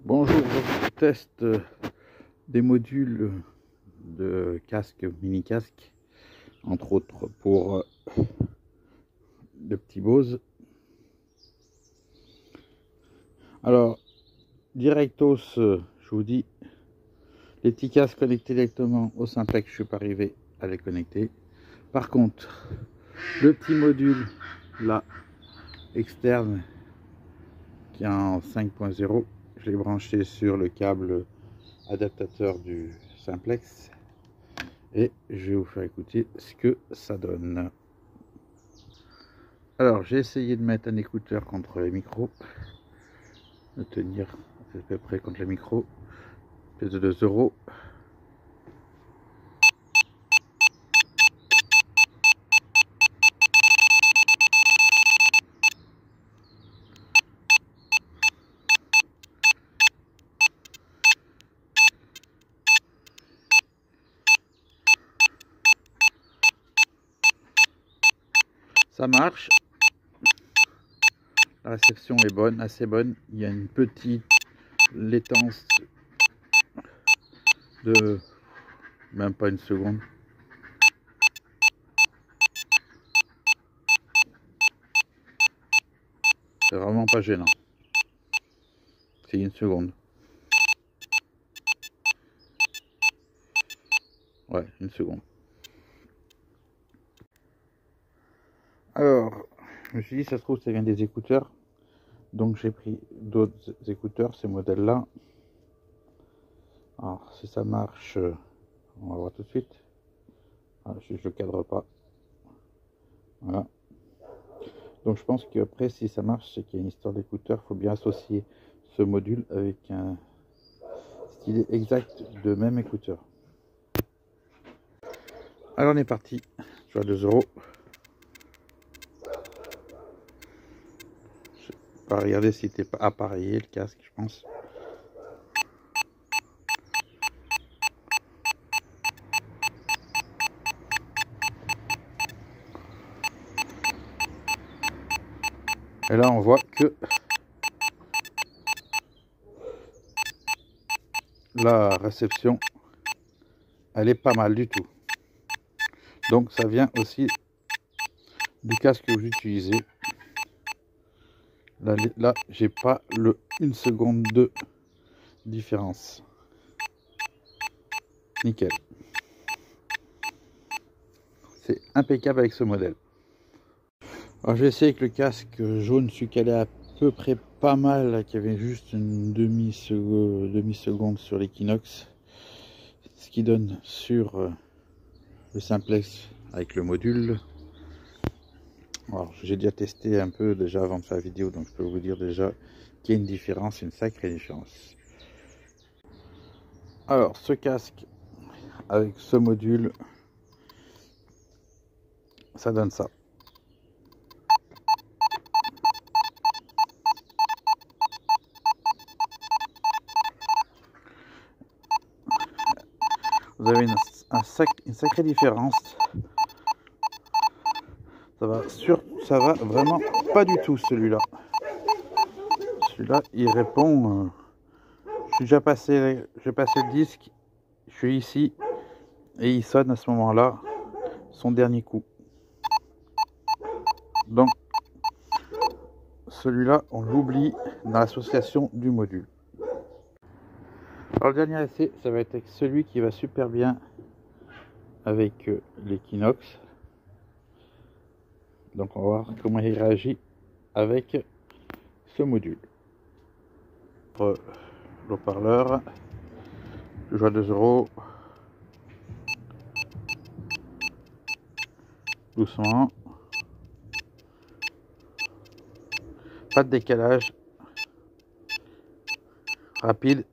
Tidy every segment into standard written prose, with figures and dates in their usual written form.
Bonjour, je teste des modules de casque, mini casque, entre autres pour le petit Bose. Alors, directos, je vous dis, les petits casques connectés directement au simplex, je ne suis pas arrivé à les connecter. Par contre, le petit module là, externe, qui est en 5.0, je l'ai branché sur le câble adaptateur du simplex et je vais vous faire écouter ce que ça donne. Alors j'ai essayé de mettre un écouteur contre les micros, de tenir à peu près contre les micros, pièce de 2 €. Ça marche, la réception est bonne, assez bonne. Il y a une petite latence de même pas une seconde. C'est vraiment pas gênant. C'est une seconde. Ouais, une seconde. Alors, je me suis dit, ça se trouve, ça vient des écouteurs. Donc j'ai pris d'autres écouteurs, ces modèles-là. Alors, si ça marche, on va voir tout de suite. Ah, je le cadre pas. Voilà. Donc je pense qu'après, si ça marche, c'est qu'il y a une histoire d'écouteur. Il faut bien associer ce module avec un stylet exact de même écouteur. Alors on est parti. Je suis à 2 €. Je vais pas regarder si c'était pas appareillé le casque, je pense. Et là on voit que la réception, elle est pas mal du tout. Donc ça vient aussi du casque que j'utilisais. Là j'ai pas le 1 seconde de différence. Nickel. C'est impeccable avec ce modèle. Alors j'ai essayé avec le casque jaune, celui qui allait à peu près pas mal, qui avait juste une demi-seconde sur l'Equinox, ce qui donne sur le simplex avec le module. Alors j'ai déjà testé un peu déjà avant de faire la vidéo, donc je peux vous dire déjà qu'il y a une différence, une sacrée différence. Alors ce casque avec ce module, ça donne ça. Vous avez une sacrée différence. Ça va vraiment pas du tout celui-là. Celui-là, il répond. Je suis déjà passé, j'ai passé le disque. Je suis ici et il sonne à ce moment-là son dernier coup. Donc celui-là, on l'oublie dans l'association du module. Alors le dernier essai, ça va être avec celui qui va super bien avec l'Equinox. Donc on va voir comment il réagit avec ce module. L'haut-parleur, je joue à 2 €. Doucement. Pas de décalage. Rapide.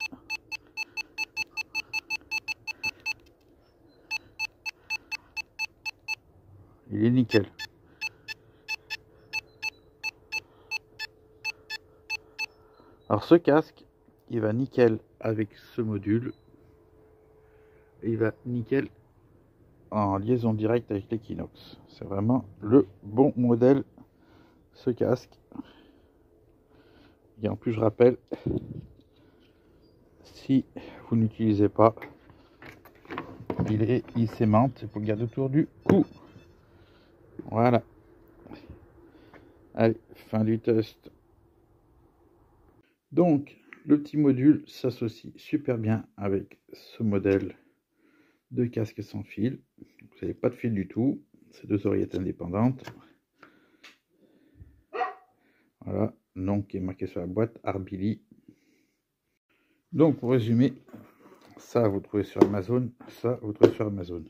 Il est nickel. Alors ce casque, il va nickel avec ce module. Et il va nickel en liaison directe avec l'Equinox. C'est vraiment le bon modèle, ce casque. Et en plus, je rappelle si vous n'utilisez pas, il s'aimante, il faut le garder autour du cou. Voilà. Allez, fin du test. Donc, le petit module s'associe super bien avec ce modèle de casque sans fil. Vous n'avez pas de fil du tout. Ces deux oreillettes indépendantes. Voilà, nom qui est marqué sur la boîte, Arbili. Donc, pour résumer, ça vous trouvez sur Amazon, ça vous trouvez sur Amazon.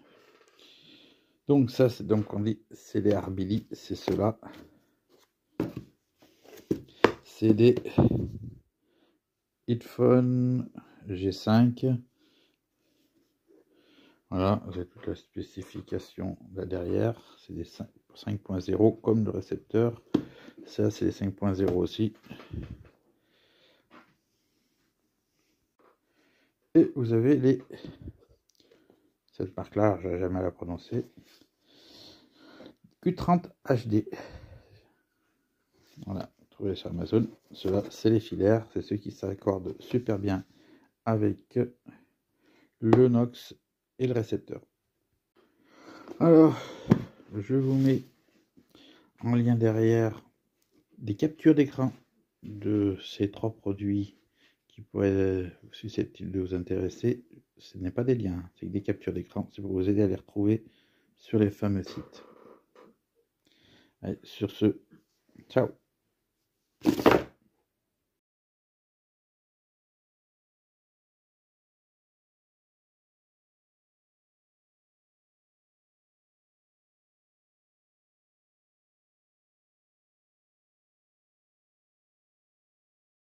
Donc ça, c'est donc on dit, c'est des Arbili, c'est cela. C'est des headphones G5. Voilà, vous avez toute la spécification là derrière. C'est des 5.0 comme le récepteur. Ça, c'est des 5.0 aussi. Et vous avez cette marque-là, je n'ai jamais à la prononcer. Q30 HD. Voilà, trouvez sur Amazon. Ceux-là, c'est les filaires. C'est ceux qui s'accordent super bien avec le Nox et le récepteur. Alors, je vous mets en lien derrière des captures d'écran de ces 3 produits qui pourraient être susceptibles de vous intéresser. Ce n'est pas des liens, c'est des captures d'écran. C'est pour vous aider à les retrouver sur les fameux sites. Allez, sur ce, ciao.